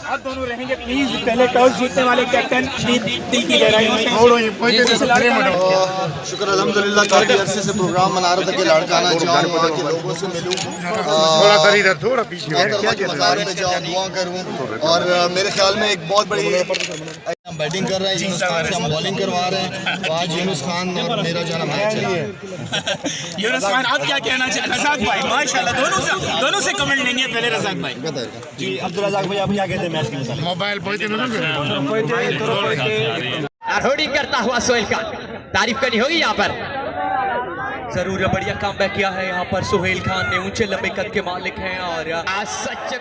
आप दोनों रहेंगे प्लीज। पहले टॉस जीतने वाले कैप्टन दिल की गहराइयों से शुक्र अल्हम्दुलिल्लाह। काफी अरसे से प्रोग्राम मना रहा था कि लड़काना जाऊँ, वहाँ के लोगों से मिलूँ, थोड़ा पीछे जाऊँ, दुआ करूँ। और मेरे ख्याल में एक बहुत बड़ी हम बैटिंग कर रहे हैं, यूनुस खान से हम बॉलिंग करवा रहे हैं। तो आज यूनुस खान और मेरा जो है ना मैच है। यूनुस खान आप क्या कहना चाहें? रज़ाक भाई माशाल्लाह दोनों से कमेंट लेंगे। पहले रज़ाक भाई जी, अब्दुल रज़ाक भाई आप क्या कहते हैं मैच के मुताबिक? मोबाइल होल्डिंग करता हुआ सोहेल खान, तारीफ करनी होगी यहाँ पर। जरूर बढ़िया कमबैक किया है यहाँ पर सोहेल खान ने। ऊंचे लंबे कद के मालिक हैं और सच